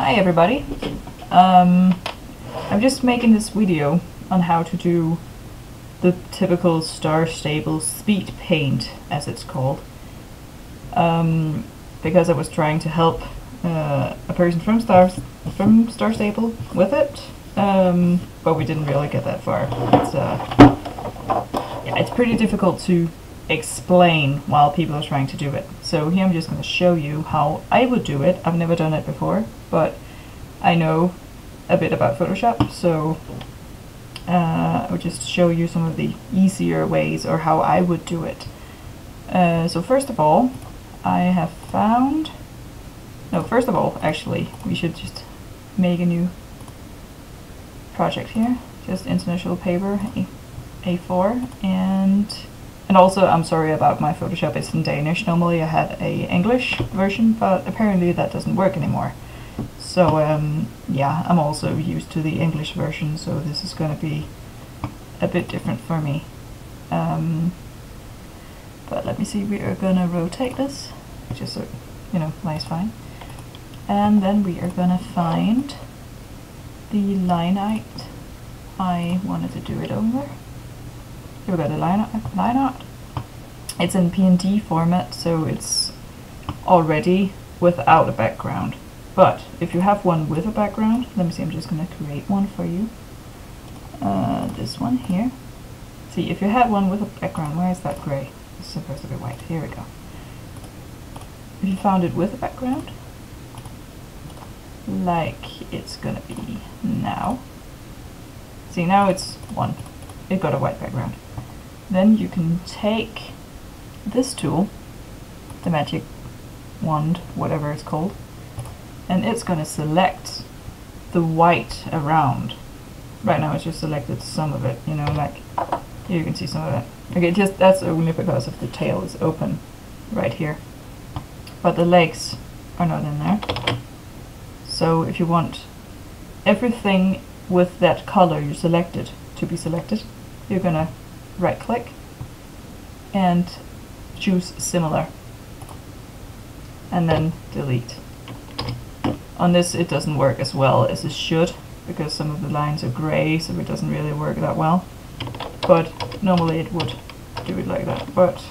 Hi everybody. I'm just making this video on how to do the typical Starstable Speedpaint, as it's called, because I was trying to help a person from Starstable with it, but we didn't really get that far. It's pretty difficult to explain while people are trying to do it. So here I'm just going to show you how I would do it. I've never done it before, but I know a bit about Photoshop, so I'll just show you some of the easier ways or how I would do it. So first of all, first of all, actually, we should just make a new project here. Just international paper, A4, and also I'm sorry about my Photoshop, it's in Danish. Normally I had a English version, but apparently that doesn't work anymore. So yeah, I'm also used to the English version, so this is going to be a bit different for me. But let me see, we are going to rotate this, just so, lies fine. And then we are going to find the line art I wanted to do it over. Here we got the line art. It's in PNG format, so it's already without a background. But if you have one with a background, let me see, I'm just going to create one for you. This one here. See, if you had one with a background, why is that grey? It's supposed to be white. Here we go. If you found it with a background, like it's going to be now. See, now it's one. It got a white background. Then you can take this tool, the magic wand, whatever it's called, and it's going to select the white around. Right now it's just selected some of it, like here you can see some of it. Okay, just that's only because of the tail is open right here, but the legs are not in there. So if you want everything with that color you selected to be selected, you're gonna right click and choose similar and then delete. On this it doesn't work as well as it should because some of the lines are gray, so it doesn't really work that well, but normally it would do it like that. But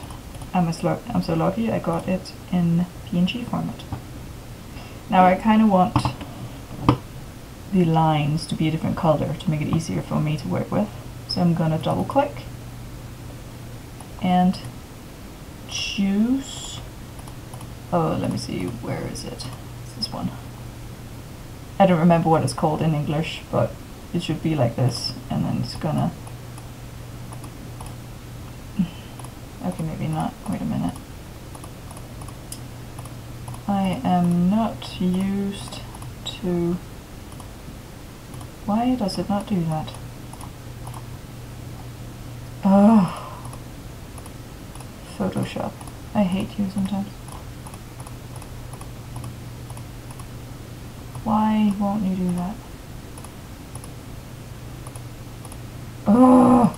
I'm so lucky I got it in PNG format. Now I kind of want the lines to be a different color to make it easier for me to work with. So I'm gonna double click and choose, let me see, where is it? It's this one. I don't remember what it's called in English, but it should be like this, and then it's gonna, okay, maybe not, wait a minute. I am not used to, why does it not do that? Oh, Photoshop. I hate you sometimes. Why won't you do that? Oh!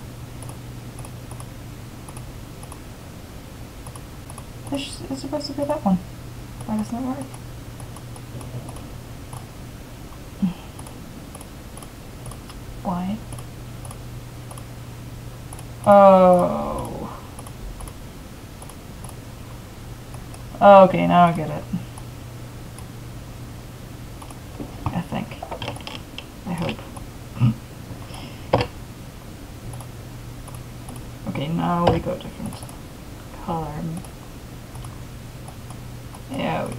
This is supposed to be that one. Why doesn't it work? Why? Oh. Okay, now I get it. I think. I hope. Okay, now we got different color. Yeah.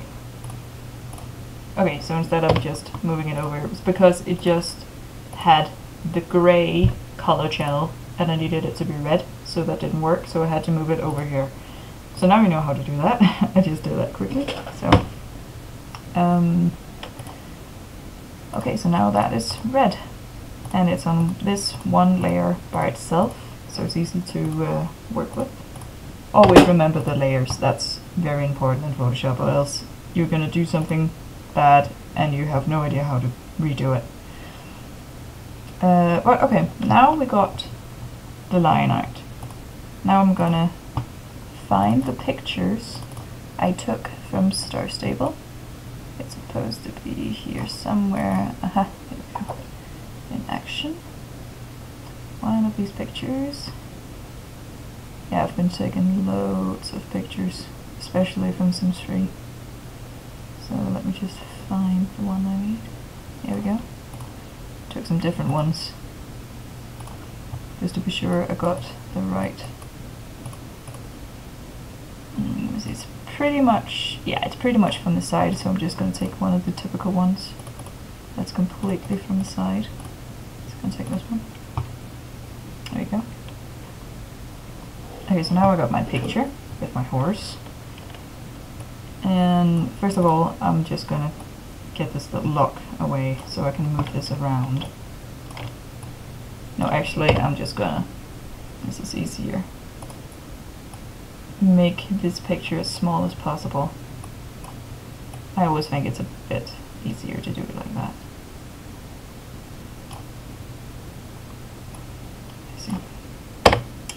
Okay, so instead of just moving it over, it was because it just had the gray color channel and I needed it to be red, so that didn't work, so I had to move it over here. So now we know how to do that. I just did that quickly. So okay, so now that is red and it's on this one layer by itself, so it's easy to work with. Always remember the layers, that's very important in Photoshop, or else you're gonna do something bad and you have no idea how to redo it. Well, okay, now we got the line art. Now I'm gonna find the pictures I took from Starstable It's supposed to be here somewhere. Aha, here we go. In action. One of these pictures. Yeah, I've been taking loads of pictures, especially from Sims 3. So let me just find the one I need. Here we go. Took some different ones, just to be sure I got the right. It's pretty much, yeah, it's pretty much from the side, so I'm just going to take one of the typical ones that's completely from the side. Just going to take this one. There we go. Okay, so now I got my picture with my horse. And first of all, I'm just going to get this little lock away so I can move this around. No, actually, I'm just going to, this is easier, make this picture as small as possible. I always think it's a bit easier to do it like that. See?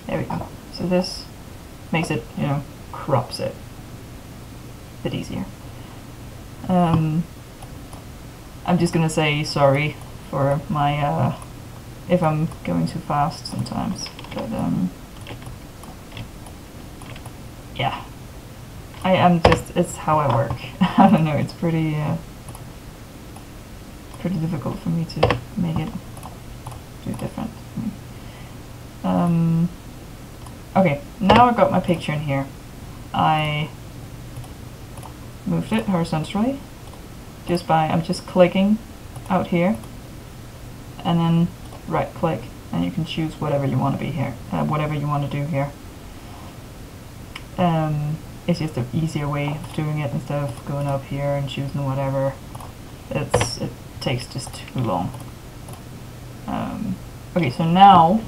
There we go. So this makes it, you know, crops it a bit easier. I'm just gonna say sorry for my, if I'm going too fast sometimes, but yeah, I am just, it's how I work. I don't know, it's pretty difficult for me to make it do different. Okay, now I've got my picture in here. I moved it horizontally just by, I'm just clicking out here and then right click, and you can choose whatever you want to be here, whatever you want to do here. It's just an easier way of doing it instead of going up here and choosing whatever. It takes just too long. Okay, so now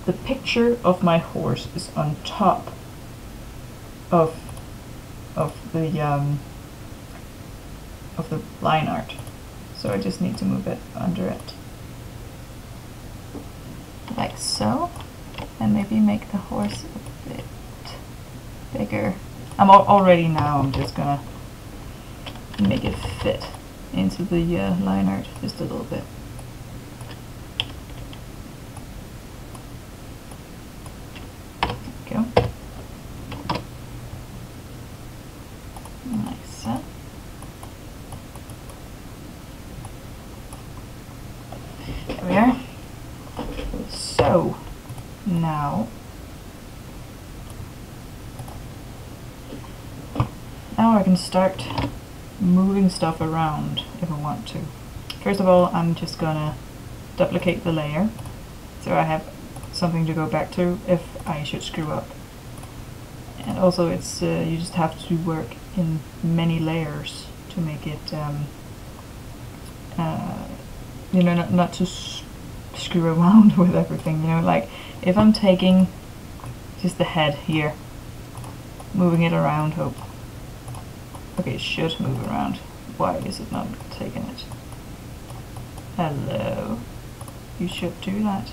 the picture of my horse is on top of the line art, so I just need to move it under it, like so, and maybe make the horse a bit bigger. Already now I'm just gonna make it fit into the line art just a little bit. There we go. Like so. There we are. So now I can start moving stuff around if I want to. First of all, I'm just gonna duplicate the layer so I have something to go back to if I should screw up. And also it's you just have to work in many layers to make it you know, not to screw around with everything, you know, like if I'm taking just the head here, moving it around, okay, it should move around. Why is it not taking it? Hello? You should do that.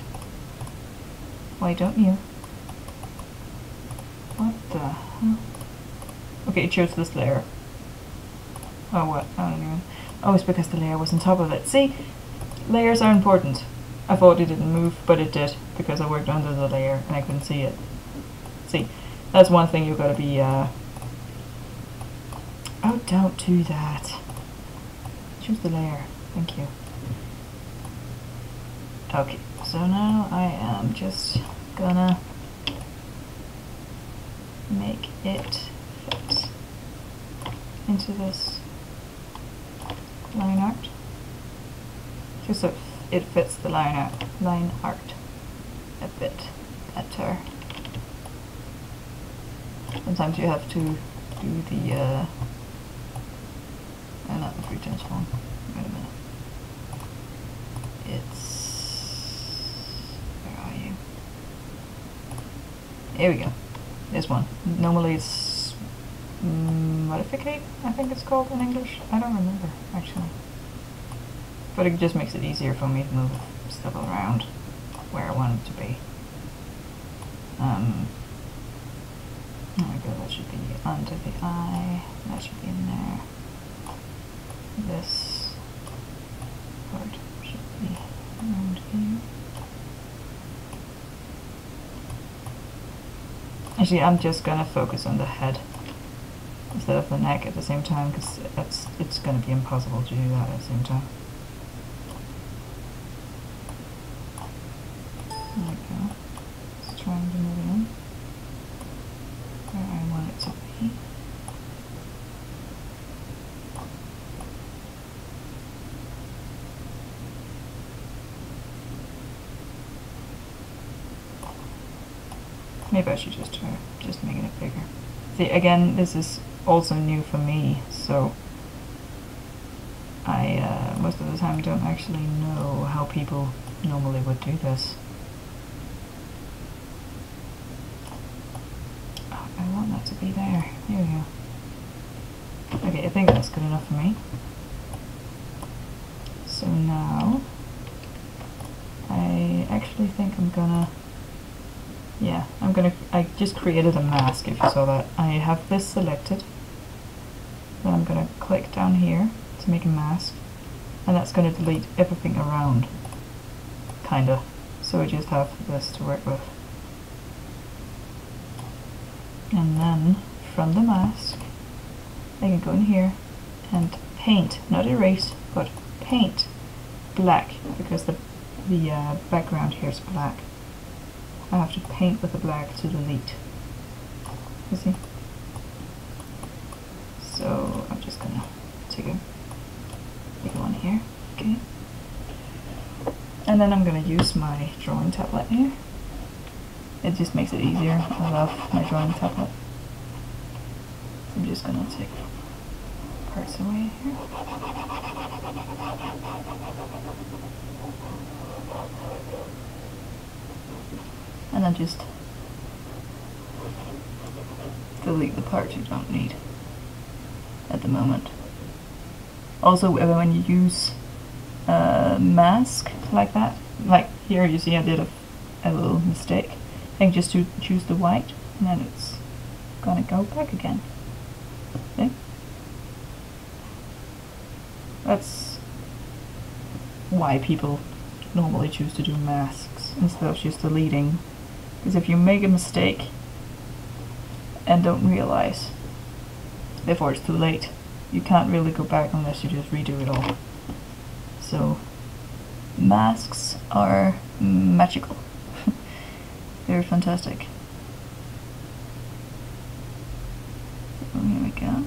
Why don't you? What the hell? Okay, it chose this layer. Oh, what? I don't even... Oh, it's because the layer was on top of it. See? Layers are important. I thought it didn't move, but it did, because I worked under the layer and I couldn't see it. See? That's one thing you've got to be, Oh, don't do that. Choose the layer. Thank you. Okay, so now I am just gonna make it fit into this line art. Just so it fits the line art a bit better. Sometimes you have to do the not the free transform. Wait a minute. Where are you? Here we go. This one. Normally it's modificate, I think it's called in English. I don't remember actually. But it just makes it easier for me to move stuff around where I want it to be. There we go, that should be under the eye. That should be in there. this part should be around here. Actually, I'm just gonna focus on the head instead of the neck at the same time, because it's gonna be impossible to do that at the same time. There we go. Let's try and move it in where I want it to be. Maybe I should just try making it bigger. See, again, this is also new for me, so I most of the time don't actually know how people normally would do this. Oh, I want that to be there. There we go. Okay, I think that's good enough for me. So now, I actually think I'm gonna... Yeah, I just created a mask, if you saw that. I have this selected. Then I'm gonna click down here to make a mask. And that's gonna delete everything around. Kinda. So we just have this to work with. And then, from the mask, I can go in here and paint, not erase, but paint black, because the background here is black. I have to paint with the black to delete. You see? So I'm just gonna take a big one here. Okay. And then I'm gonna use my drawing tablet here. It just makes it easier. I love my drawing tablet. So I'm just gonna take parts away here. And then just delete the parts you don't need at the moment. Also, when you use a mask like that, like here you see I did a little mistake. I think just to choose the white, and then it's gonna go back again. See? That's why people normally choose to do masks instead of just deleting. Because if you make a mistake and don't realize before it's too late, you can't really go back unless you just redo it all. So masks are magical. They're fantastic. So here we go.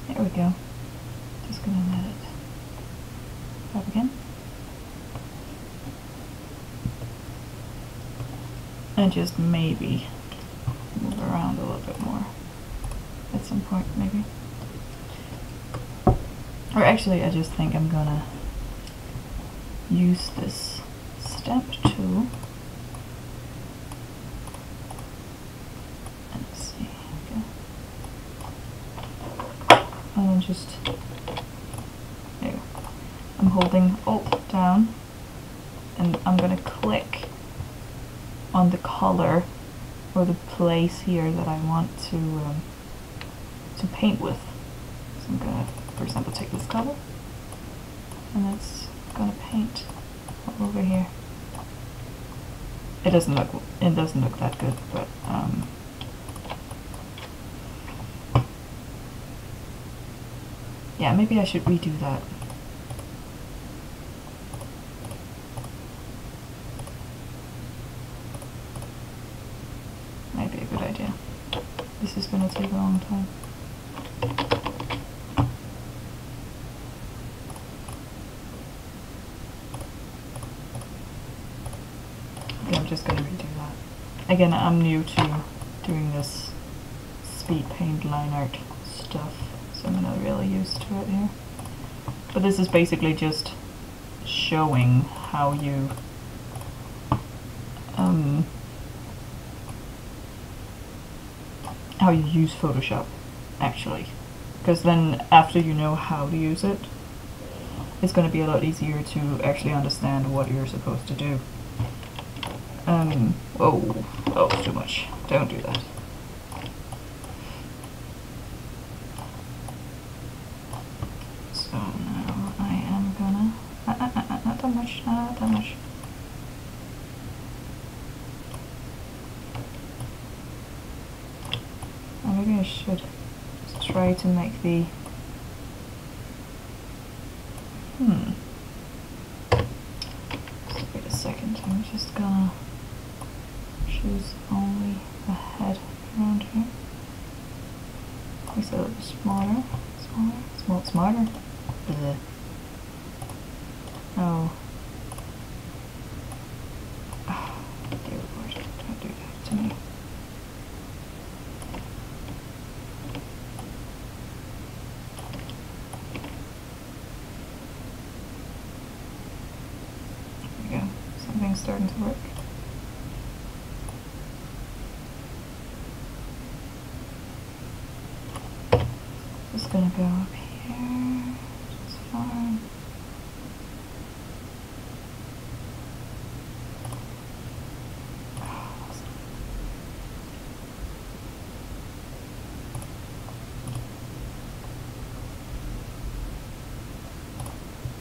There we go. Just gonna let it up again. And just maybe move around a little bit more at some point, maybe. Or actually, I just think I'm gonna use this stamp tool. Let's see. Okay. And then just there. I'm holding Alt down, and I'm gonna click on the color or the place here that I want to paint with. So I'm gonna, for example, take this color, and that's gonna paint all over here. It doesn't look that good, but yeah, maybe I should redo that. Might be a good idea. This is gonna take a long time. Okay, I'm just gonna redo that. Again, I'm new to doing this Speedpaint line art stuff, so I'm not really used to it here. But this is basically just showing how you use Photoshop, actually. Because then, after you know how to use it, it's going to be a lot easier to actually understand what you're supposed to do. Oh, it's too much. Don't do that. So now I am gonna... not that much, not that much. Oh, maybe I should just try to make the... So wait a second, I'm just gonna choose only the head around here. Make it a little smaller, smarter. Bleh. Oh. Oh, dear Lord, don't do that to me. There we go. Something's starting to work. Just gonna go up here, which is fine.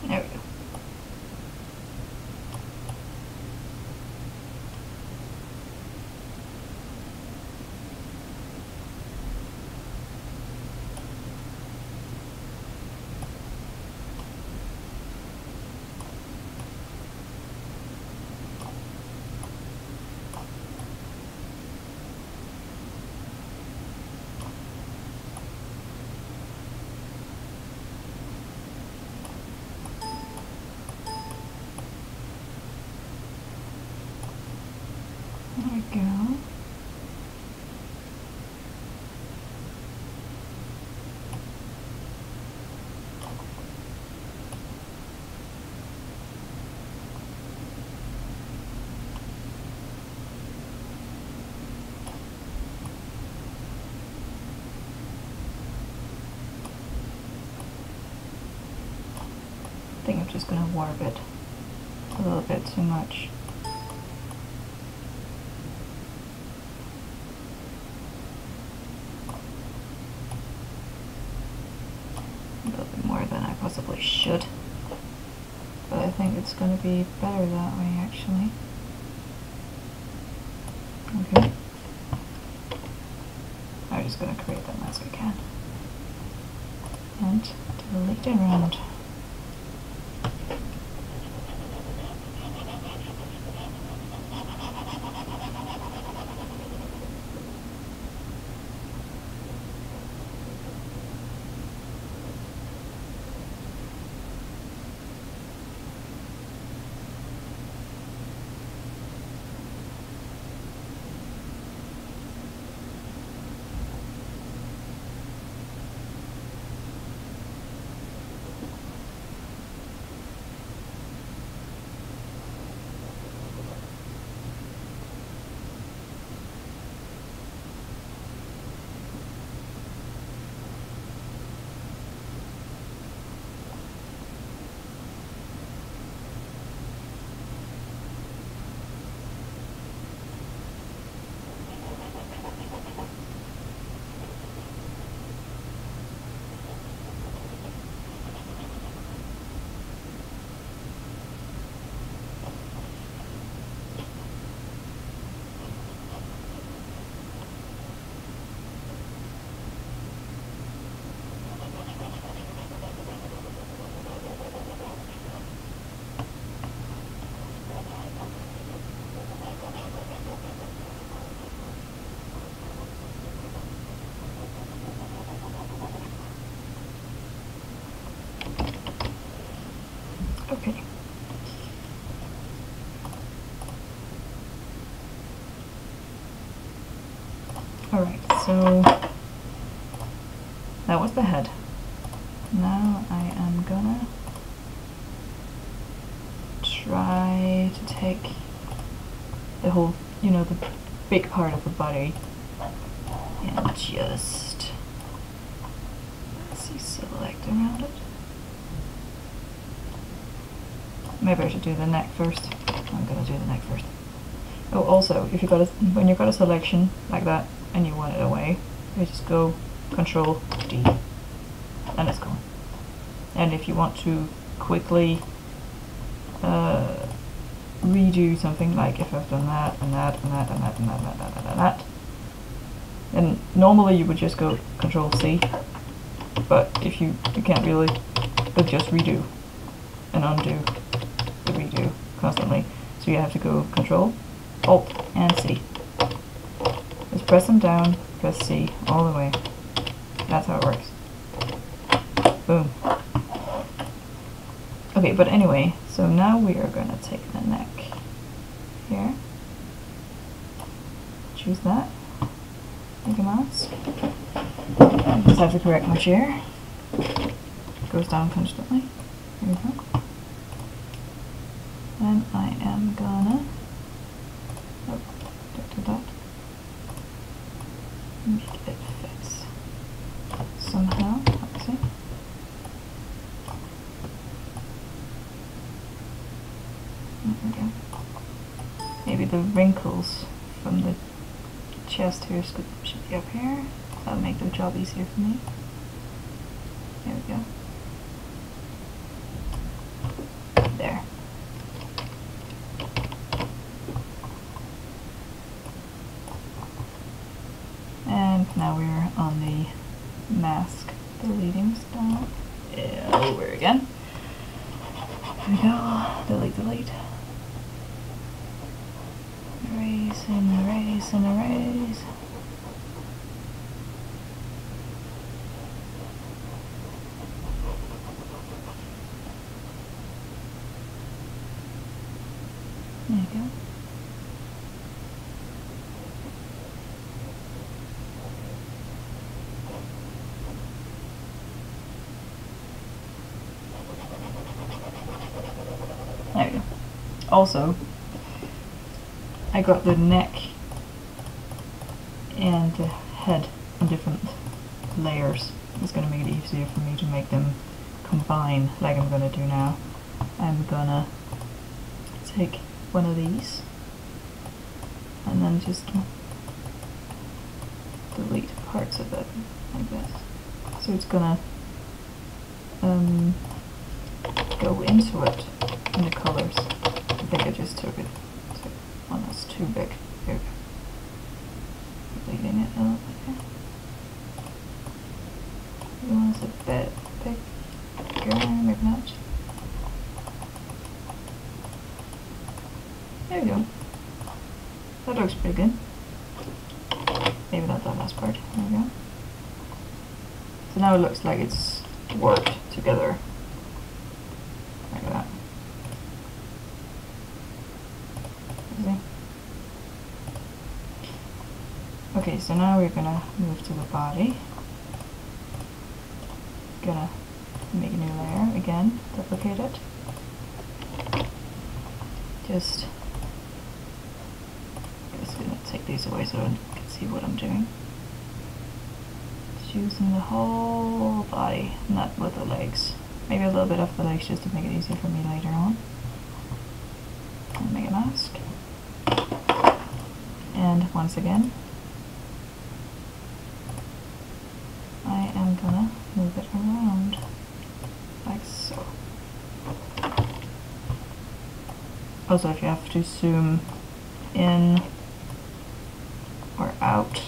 There we go. There we go. I think I'm just gonna warp it a little bit too much. A little bit more than I possibly should. But I think it's gonna be better that way, actually. Okay. I'm just gonna create that mask again. And delete it around. Okay. Alright, so that was the head. Now I am gonna try to take the whole, you know, the big part of the body and just, let's see, select around it. Maybe I should do the neck first. I'm gonna do the neck first. Oh, also, if you got when you've got a selection like that and you want it away, you just go Control D, and it's gone. And if you want to quickly redo something, like if I've done that and that and that and that and that and that and that and that, then normally you would just go Control C, but if you can't really, but just redo and undo the redo constantly. So you have to go Control, Alt, and C. Just press them down, press C all the way. That's how it works. Boom. Okay, but anyway, so now we are going to take the neck here. Choose that. Make a mouse. I just have to correct my chair. It goes down constantly. Here we go. Then I am gonna make it fit somehow. Let's see. There we go. Maybe the wrinkles from the chest here should be up here. That'll make the job easier for me. There we go. There. And now we're on the mask deleting style. Over again. Here we go. Delete, delete. Erase and erase and erase. There you go. There you go. Also, I got the neck and the head on different layers. It's going to make it easier for me to make them combine like I'm going to do now. I'm going to take one of these and then just delete parts of it like this. So it's going to go into it in the colors. I think I just took it. One that's too big. Here we go. Deleting it a little bit here. The one's a bit bigger, maybe not. There we go. That looks pretty good. Maybe not that last part. There we go. So now it looks like it's worked together. Like that. See? Okay, so now we're gonna move to the body. Gonna make a new layer again, duplicate it. Just gonna take these away so I can see what I'm doing. Just using the whole body, not with the legs. Maybe a little bit of the legs just to make it easier for me later on. And make a mask. And once again, I am gonna move it around like so. Also, if you have to zoom in or out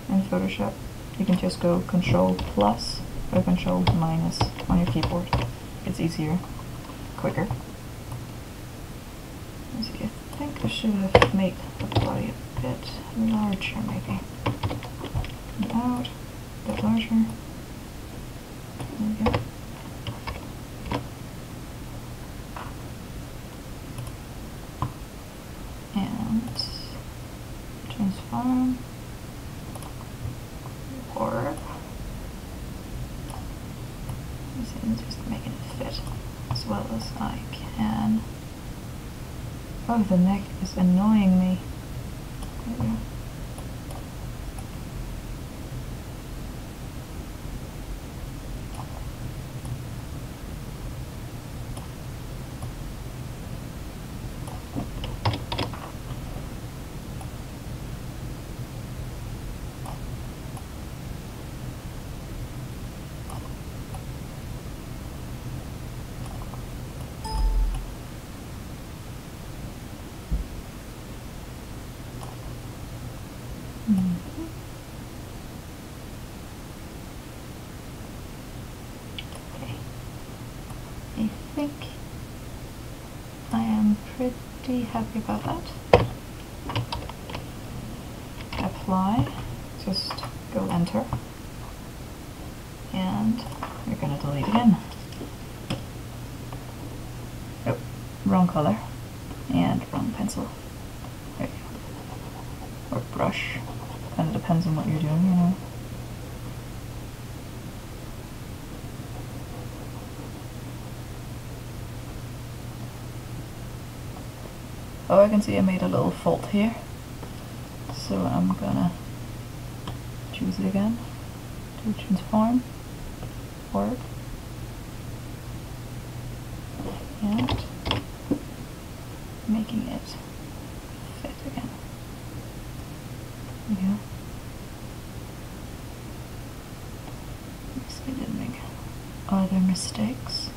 in Photoshop, you can just go Control plus or Control minus on your keyboard. It's easier, quicker. Let's see, I think I should have made the body a bit larger, maybe. And out, a bit larger. There we go. And transform, warp, Just making it fit as well as I can. Oh, the neck is annoying me. There we go. Okay. I think I am pretty happy about that. Apply, just go enter, and we're gonna delete again. Oh, wrong color and wrong pencil. There you go. Or brush. Kind of depends on what you're doing, you know. Oh, I can see I made a little fault here. So I'm gonna choose it again to transform forward. And making it fit again. There we go. Looks like I didn't make other mistakes.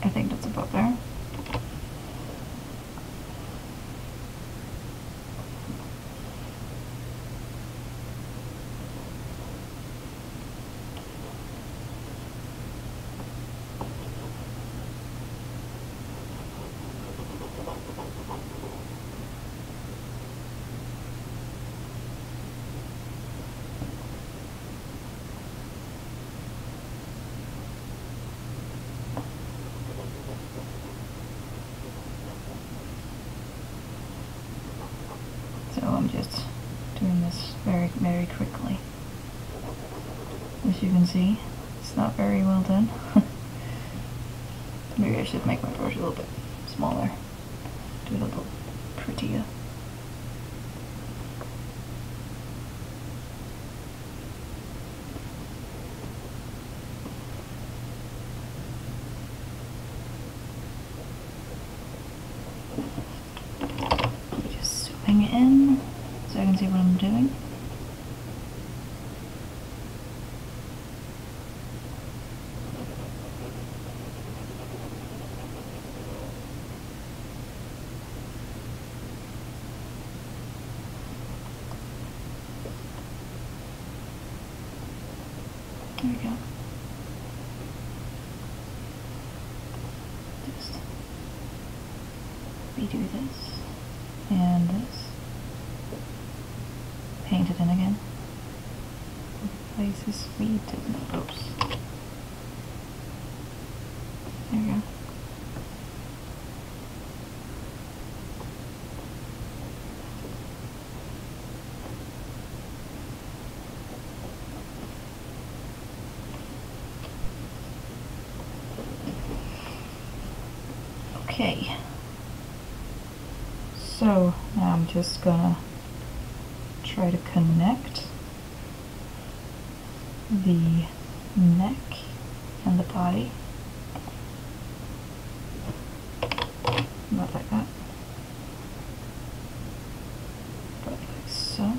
I think that's about there. So I'm just doing this very, very quickly. As you can see, it's not very well done. Maybe I should make my brush a little bit smaller, do it a little prettier. Just zooming in so I can see what I'm doing. There we go. Just redo this and this. Paint it in again. Places we didn't. Oops. There we go. Okay, so now I'm just gonna try to connect the neck and the body. Not like that, but like so.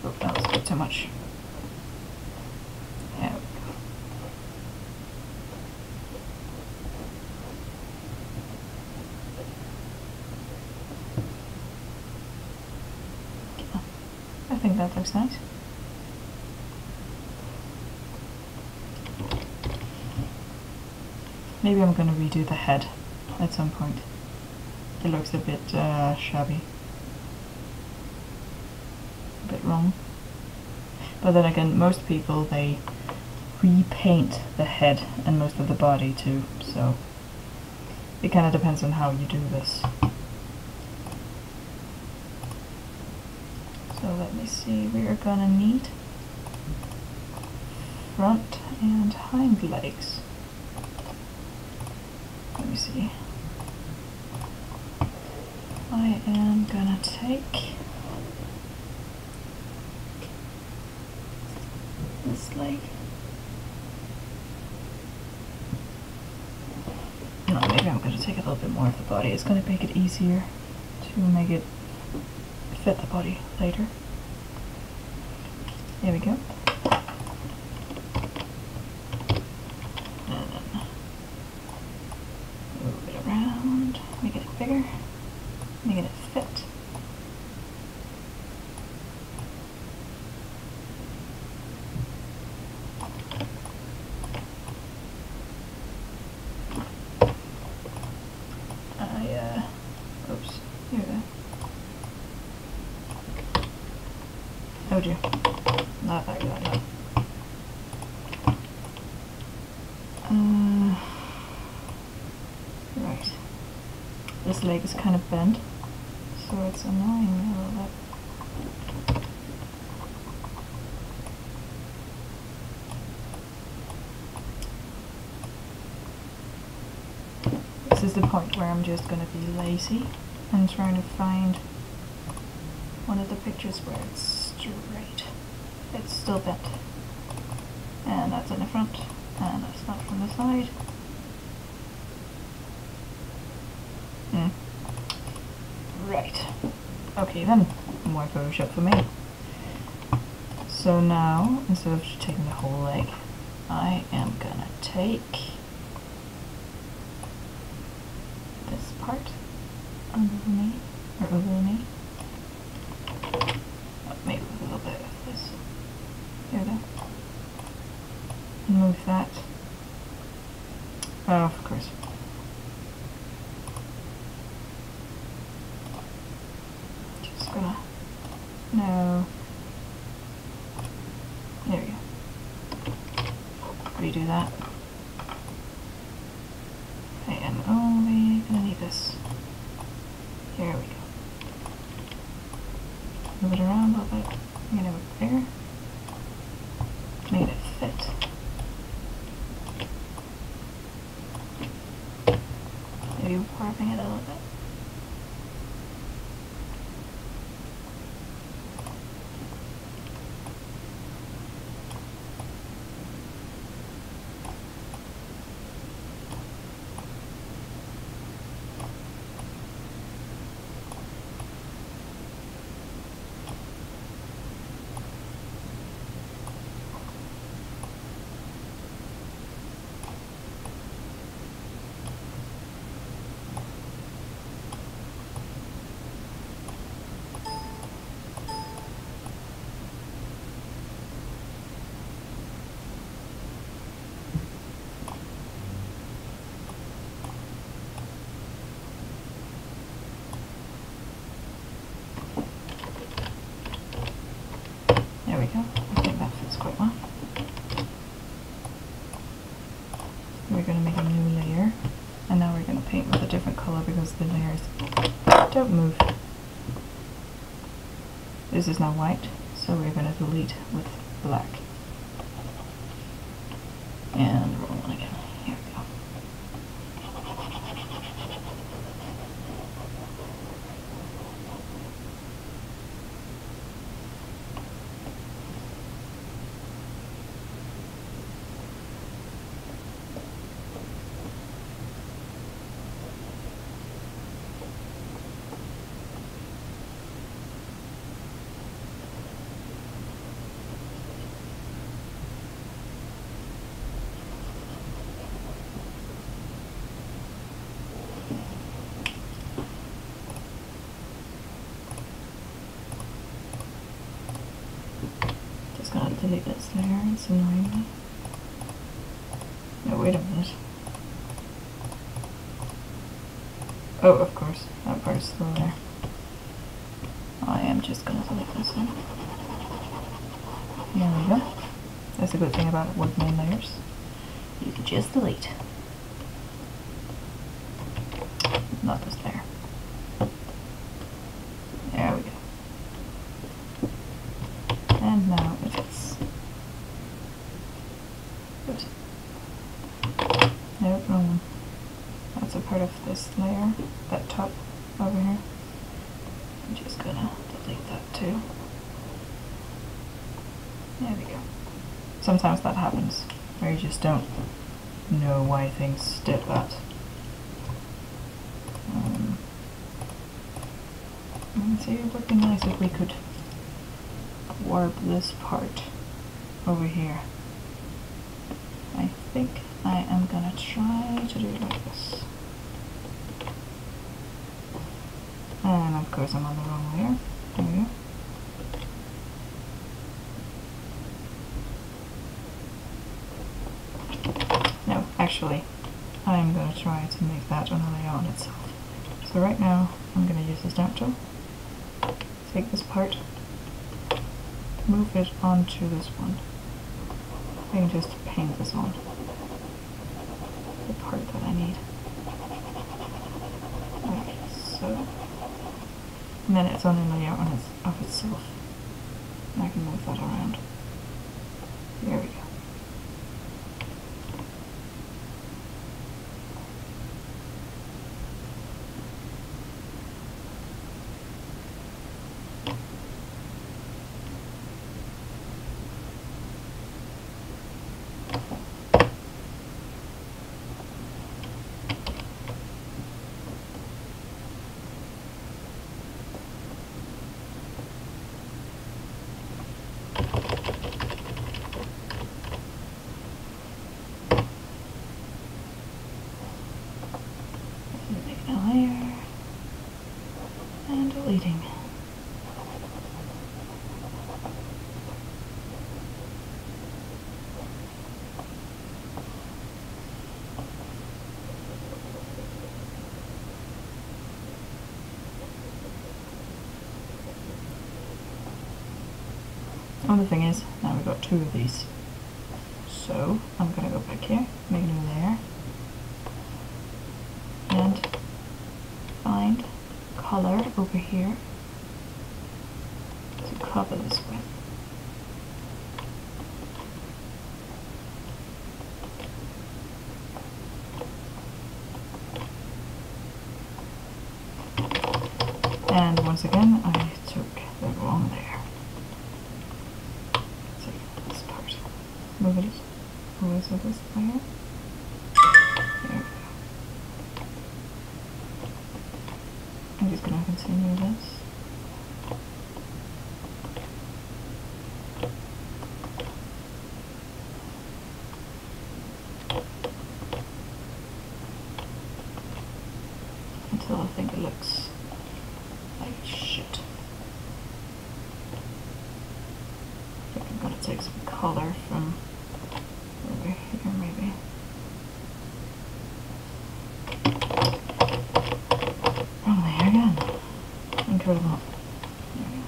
Oh, that was a bit too much. There we go. think that looks nice. Maybe I'm gonna redo the head at some point. It looks a bit shabby. A bit wrong. But then again, most people, they repaint the head and most of the body too, so it kind of depends on how you do this. So let me see, we are gonna need front and hind legs. Let me see. I am gonna take this leg. No, maybe I'm gonna take a little bit more of the body. It's gonna make it easier to make it fit the body later. There we go. And then move it around, make it bigger, making it fit. Oops, here we go. Oh dear. Not like that, no. Right. This leg is kind of bent, so it's annoying me a little bit. This is the point where I'm just gonna be lazy and trying to find one of the pictures where it's straight. It's still bent. And that's in the front, and that's not from the side. Right. Okay then, more Photoshop for me. So now, instead of taking the whole leg, I am gonna take this part under the knee, or over the knee. Maybe with a little bit of this. Here we go. And move that. Oh, of course. Just gonna... No. There we go. Redo that. I am only gonna need this. Here we go. Move it around a little bit. I'm gonna move it bigger. Make it fit. Maybe warping it a little bit. There we go. I think that fits quite well. We're going to make a new layer, and now we're going to paint with a different color because the layers don't move. This is now white, so we're going to delete with black. And roll one again. Here we go. delete this layer, it's annoying me. No, wait a minute. Oh, of course, that part's still there. I am just gonna delete this one. Here we go. That's a good thing about working in layers. You can just delete. Not this layer. There we go. And now it is. Good. Nope, wrong one. That's a part of this layer, that top over here. I'm just gonna delete that too. There we go. Sometimes that happens, where you just don't know why things did that. See, it would be nice if we could warp this part over here. I think I am gonna try to do it like this. And of course I'm on the wrong layer. There we go. No, actually, I'm going to try to make that on a layer on itself. So right now, I'm going to use the stamp tool, take this part, move it onto this one. I can just paint this on, the part that I need. Like so. And then it's on a layer on of itself. And I can move that around. There we go. Layer and deleting. Oh, the thing is, now we've got two of these. So I'm gonna go back here, make a new layer, and find color over here to cover this with. And once again, I took the wrong layer. Take this part, move it over to this layer. There we go. I'm just going to continue this. Until I think it looks like shit. I think I'm going to take some color from over here maybe. Wrong layer again. Incredible. There we go.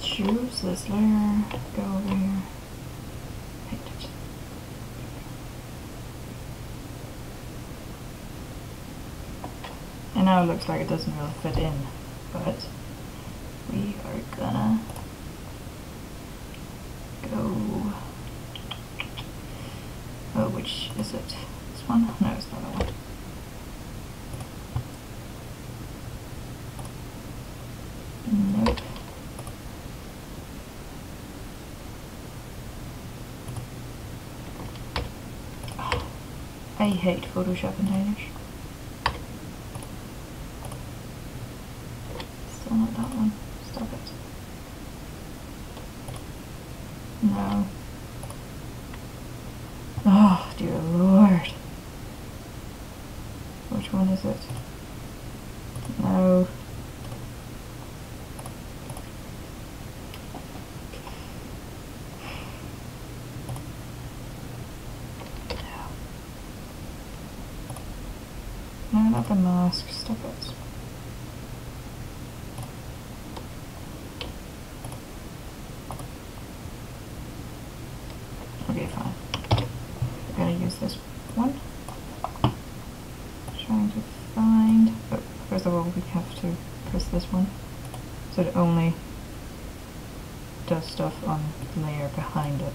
Choose this layer, go over here, paint it. And now it looks like it doesn't really fit in, but we are gonna go. Oh, which is it? This one? No, it's not that one. Nope. Oh, I hate Photoshop containers. Still not that one. Stop it. No. Oh, dear Lord. it? No. No, not the mask. Stop it. Okay, fine. We're gonna use this one. Trying to find, but first of all we have to press this one so it only does stuff on the layer behind it.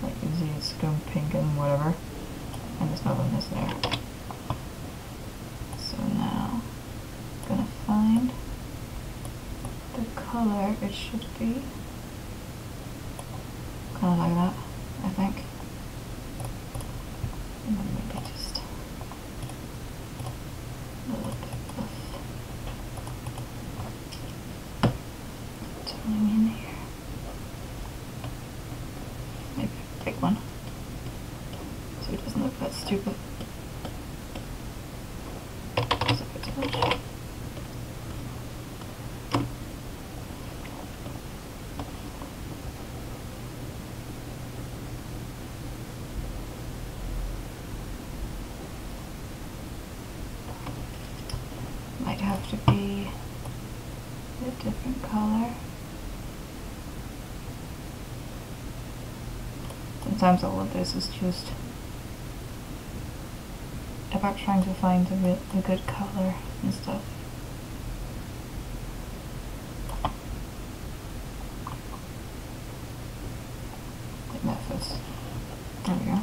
Like you see it's going pink and whatever, and there's not on this layer. So now I'm gonna find the color. It should be kind of like that, I think. And then maybe just a little bit of toning in here. Maybe a big one, so it doesn't look that stupid. That's a bit too much. Might have to be a different color. Sometimes all of this is just about trying to find the good color and stuff. Like that first. There we go.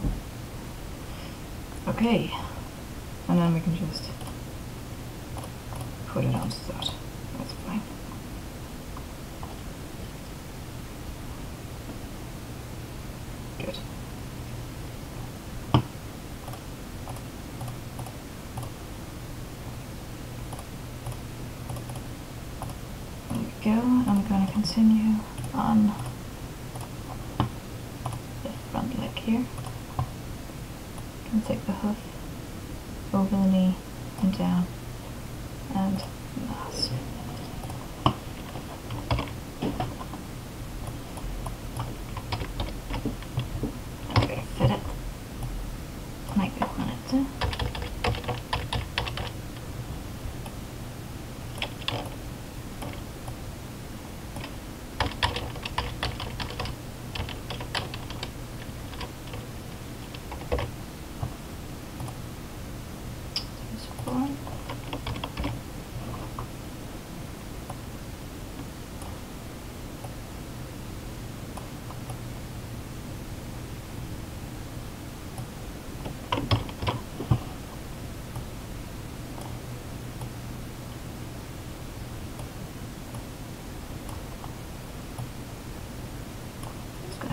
Okay, and then we can just put it onto that. That's fine. Good. There we go. I'm going to continue on the front leg here. Can take the hoof over the knee and down, and mask. I'm going to fit it like we want it to.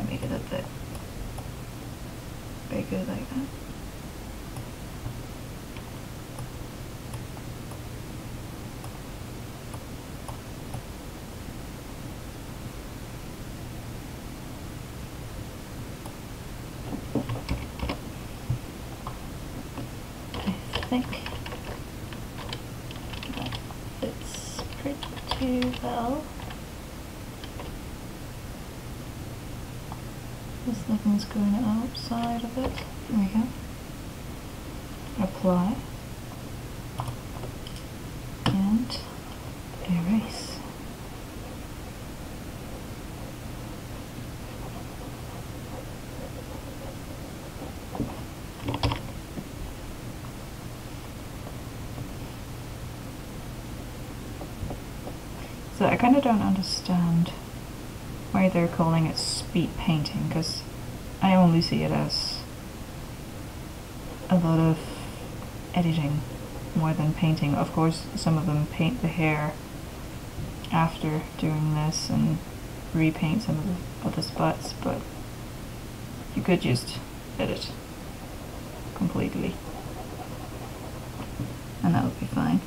Make it a bit bigger like that. I think that fits pretty well. This thing's going outside of it. There we go. Apply. And erase. So I kind of don't understand why they're calling it speed painting, because I only see it as a lot of editing more than painting. Of course, some of them paint the hair after doing this and repaint some of the other spots, but you could just edit completely and that would be fine.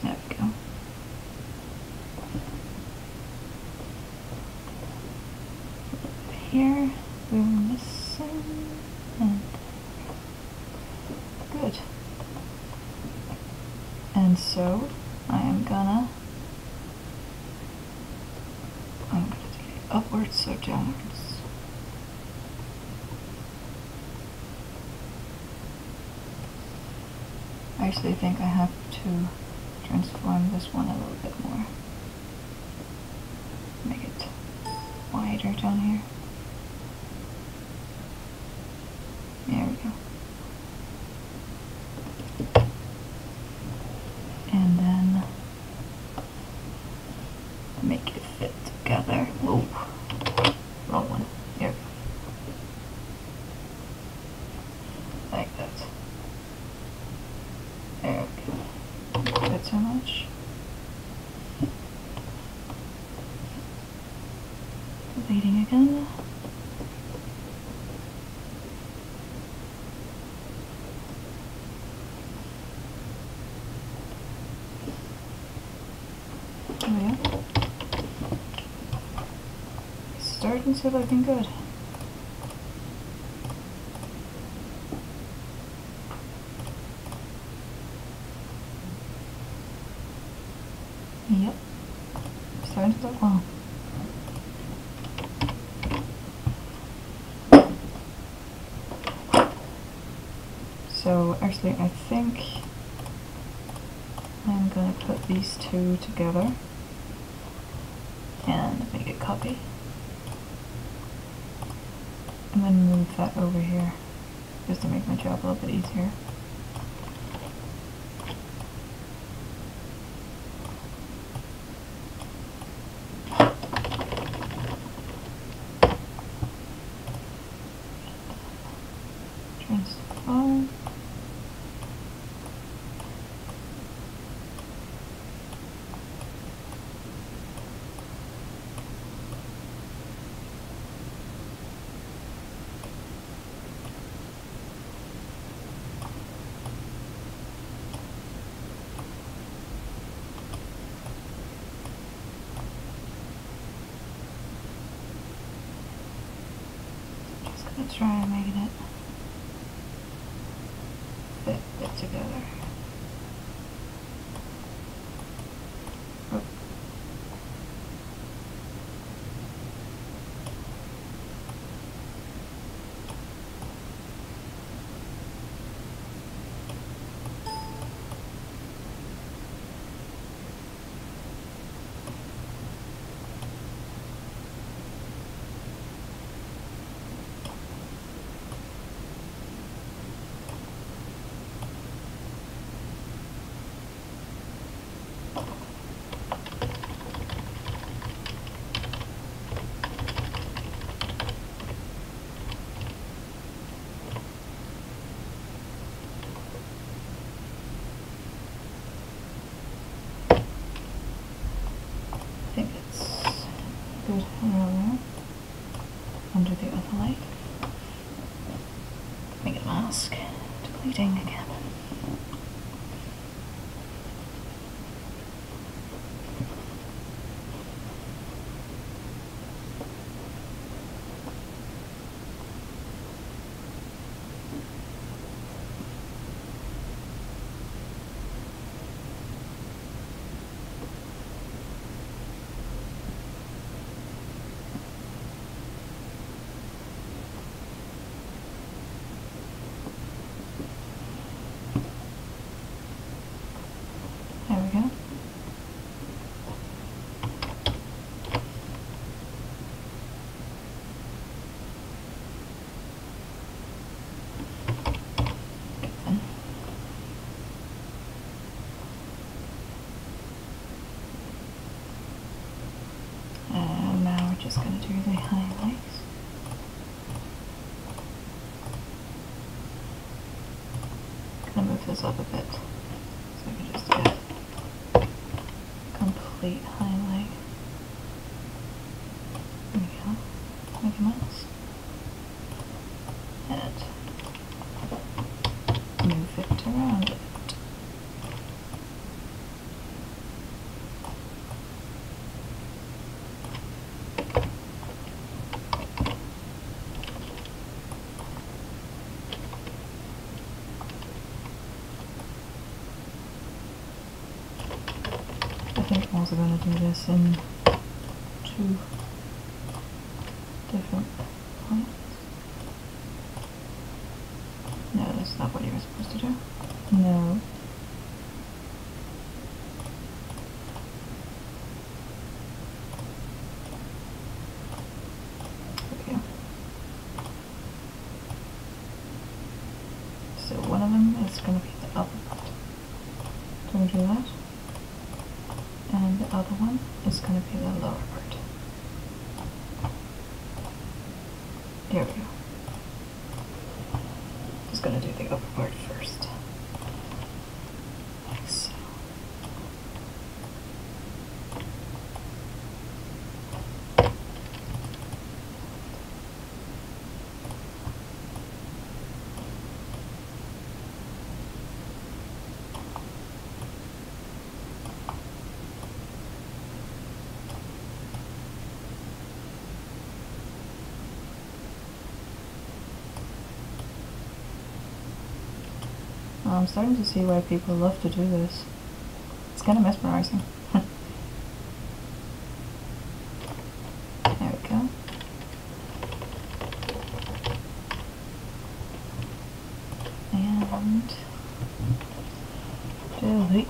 There we go. And so I'm gonna take it upwards, so downwards. I actually think I have to transform this one a little bit more. Make it wider down here. There we go. And then make it fit together. Whoa, wrong one. Here we go. Like that. There we go. Not fit so much. Deleting again. There we go. Starting to looking good. Yep. Starting to look well. So actually I think I'm gonna put these two together and make a copy. And then move that over here, just to make my job a little bit easier. Transform. Just gonna try and make it fit together. Oh. I think it's good around there, under the other light. Make it mask. Deleting again. There we go. And now we're just going to do the highlights. Gonna move this up a bit so I can just get complete highlight. There we go. Make a mouse. And move it around it. also going to do this in 2 different points. No, that's not what you were supposed to do. No. There we go. So one of them is going to be the upper part. So we do that. And the other one is going to be the lower part. There we go. Just going to do the upper part first. Like so. I'm starting to see why people love to do this. It's kind of mesmerizing. There we go. And delete.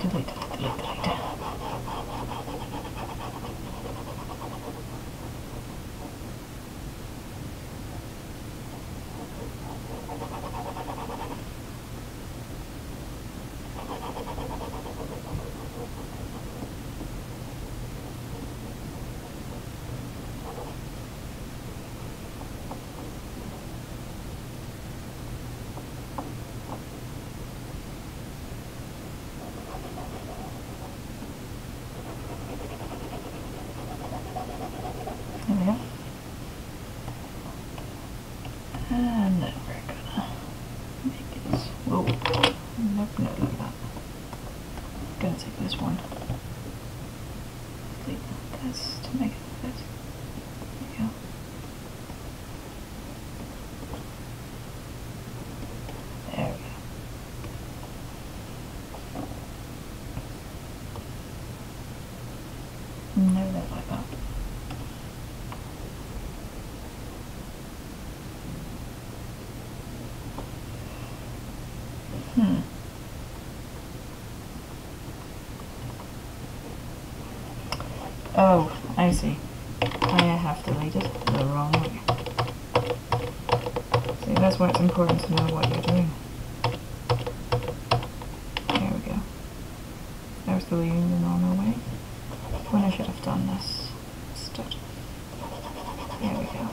There we go. And then we're gonna make this. Whoa. Nope, no, look at that. Gonna take this one. Delete this to make it fit. There we go. There we go. No, that like that. Oh, I see. I have deleted the wrong way. See, that's why it's important to know what you're doing. There we go. I was deleting the normal way when I should have done this instead. There we go.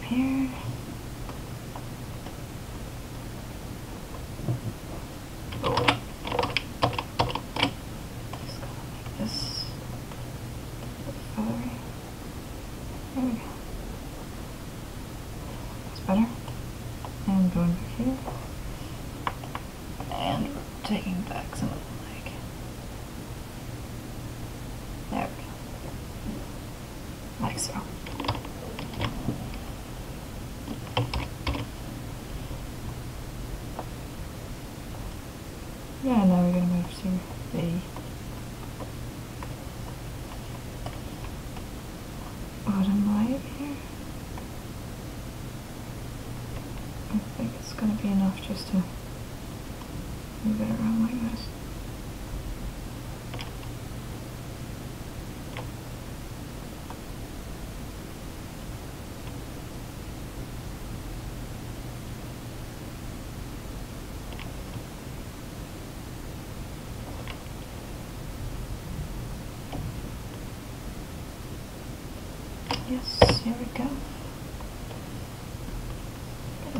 Here. Oh. Just gonna make this a bit further. There we go. That's better. And going back here. And taking back some of the leg. There we go. Like so. Yeah, now we're going to move to the bottom right here. I think it's going to be enough just to move it around like this. Yes, here we go.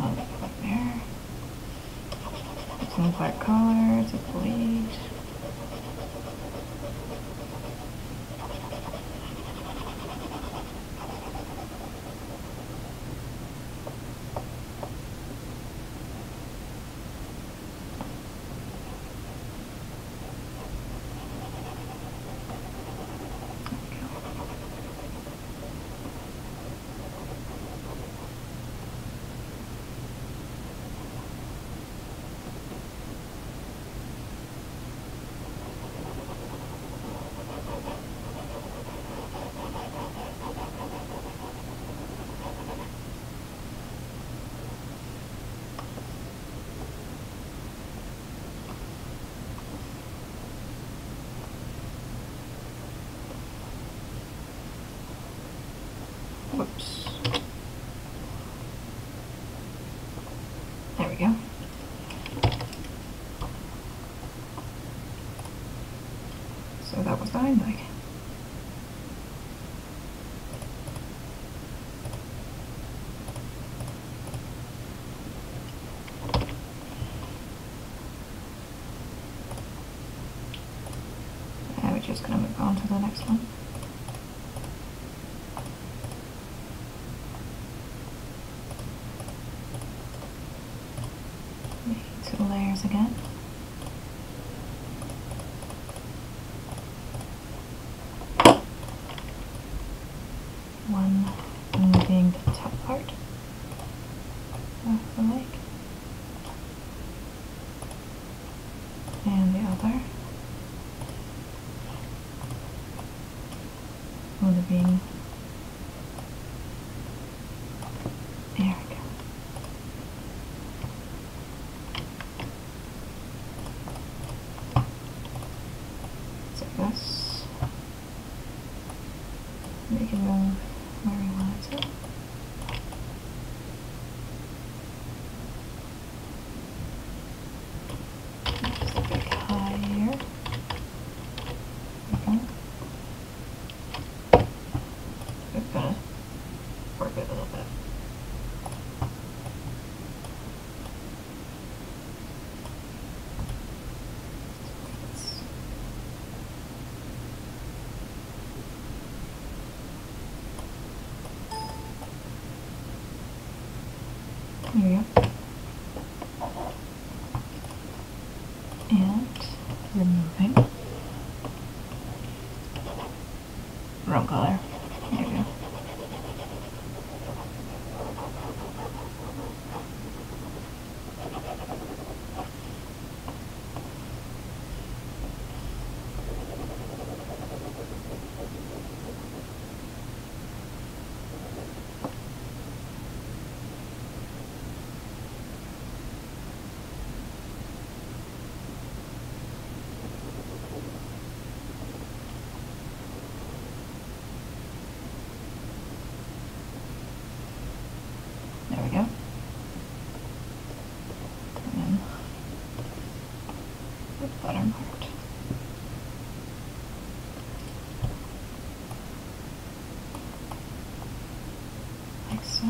I'll leave it like there. Put some black color to bleed. going like? And we're just gonna move on to the next one. Make 2 layers again. One being the top part of the lake, and the other would being, there we go. So this, we can move where we want it to. Just a big high here. Okay. We're gonna work it a little bit. There we go. And removing. Wrong color. There we go. There we go. And then the bottom part. Like so.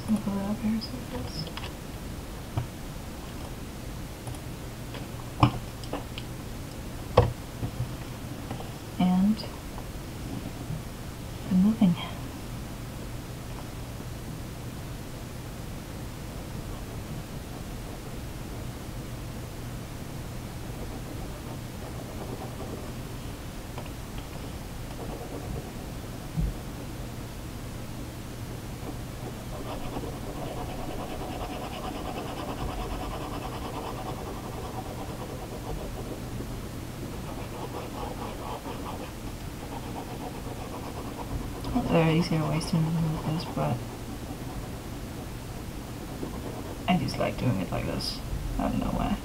Snip a little bare surface. And removing. There are easier ways to remove this, but I just like doing it like this. I don't know why.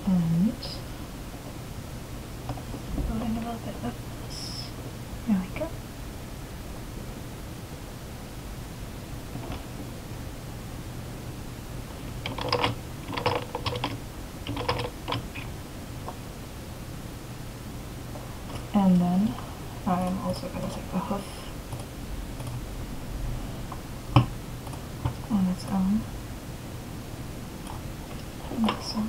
And building a little bit of this. There we go. And then I'm also going to take the hoof on its own, like so.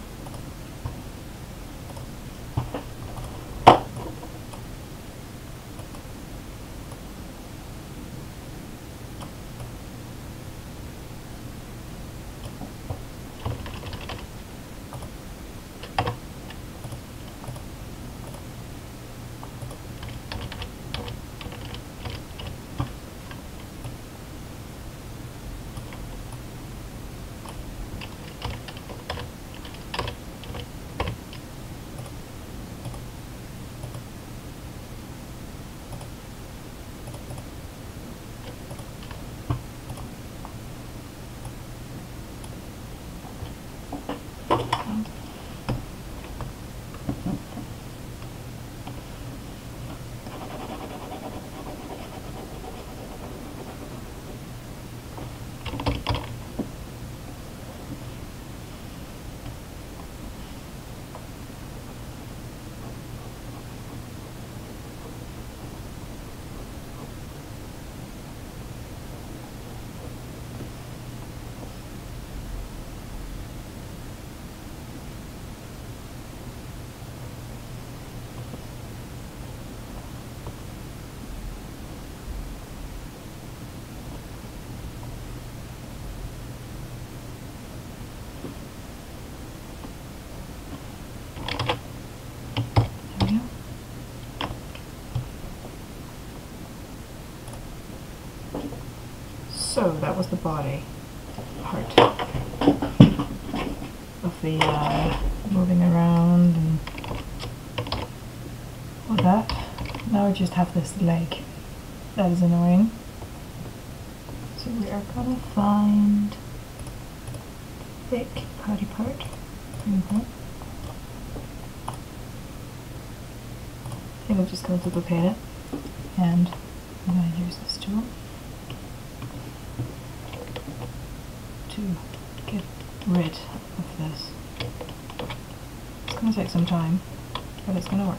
So that was the body part of the moving around and all that. Now we just have this leg. That is annoying. So we are gonna find thick body part. I think I'm just going to duplicate it, and I'm going to use this tool to get rid of this. It's going to take some time, but it's going to work.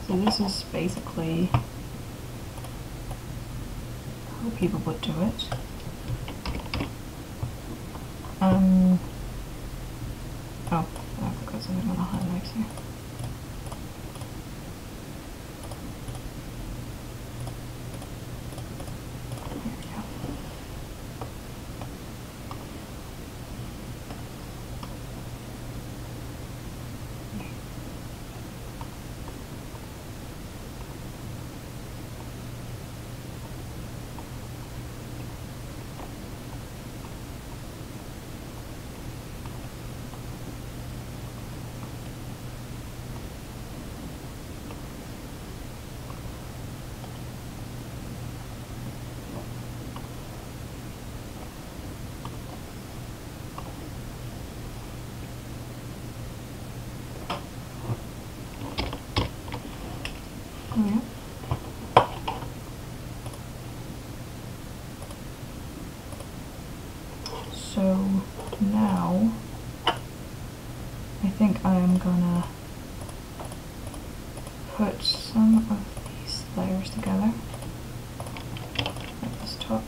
So this is basically how people would do it. Oh, I forgot something on the highlights here. There we go. Yeah. So now I think I'm gonna put some of these layers together, like this top.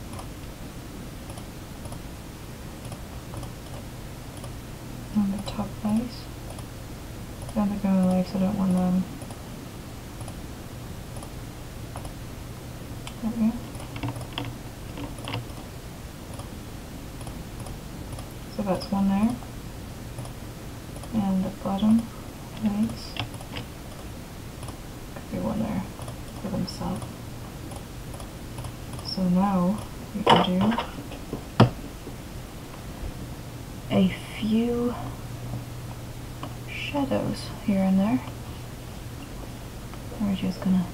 On the top base. Then they're going legs, I don't want them. There we go. So that's one there. And the bottom legs. Could be one there for themselves. So now we can do a few shadows here and there. We're just gonna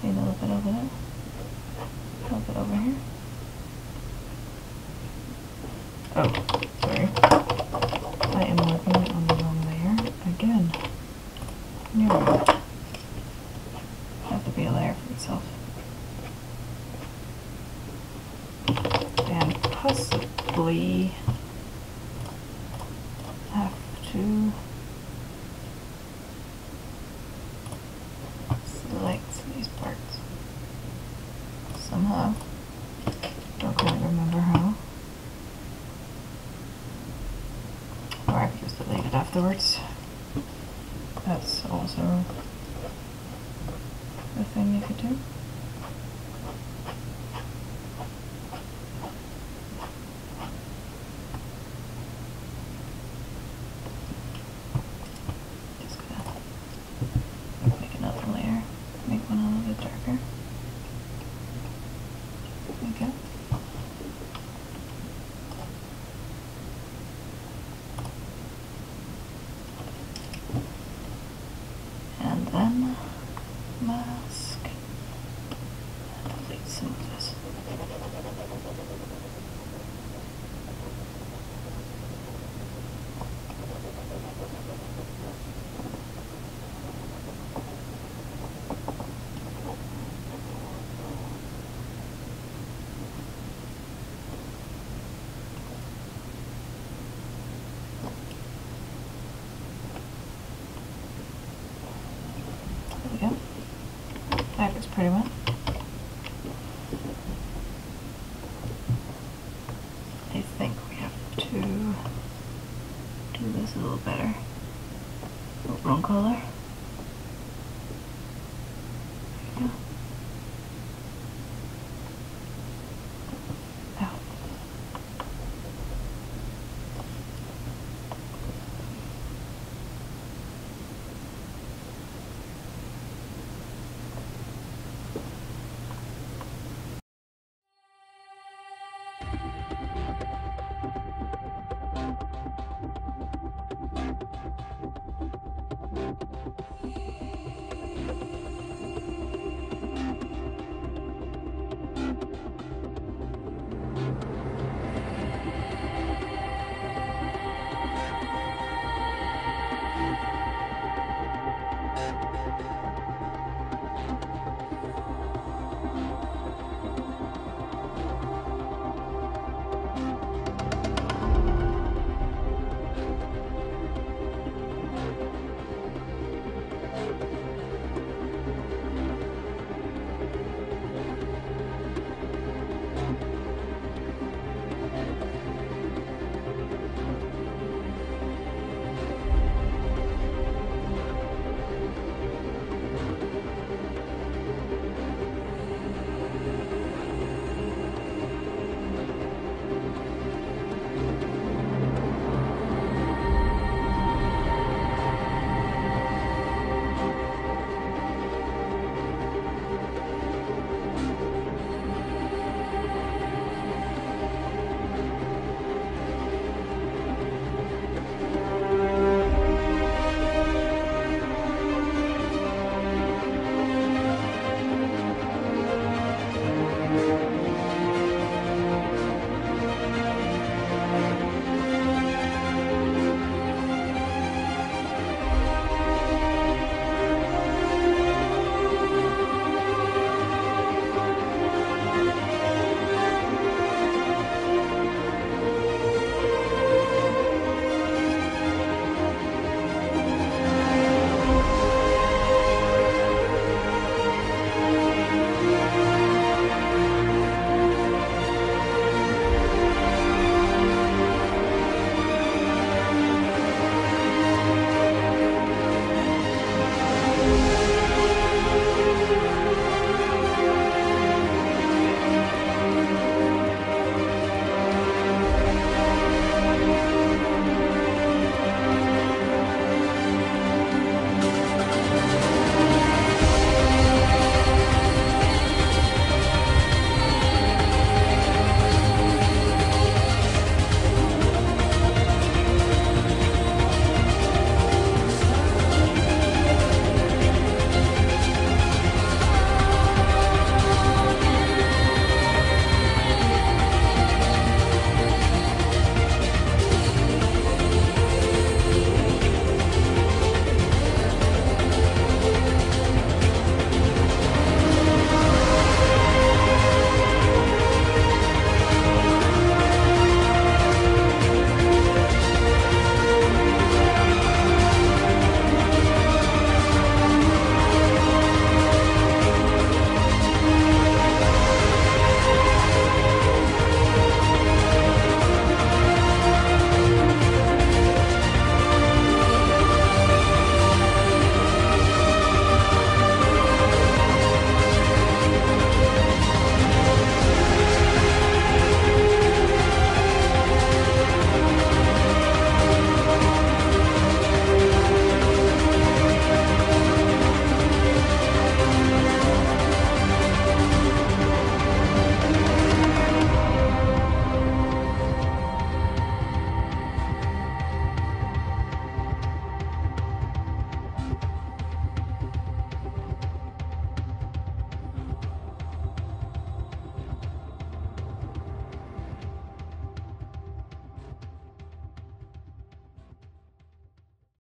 fade a little bit over there. A little bit over here. Oh, sorry. I am working on the wrong layer again. There we go. Have to be a layer for itself. And possibly have to select these parts somehow. Don't quite remember how. Or I could just delete it afterwards. That's also a thing you could do. Just gonna make another layer, make one a little bit darker. There we go. And then mask and delete some of this. There we go. That looks pretty well. I think we have to do this a little better. Oh, wrong color. There we go. Ow.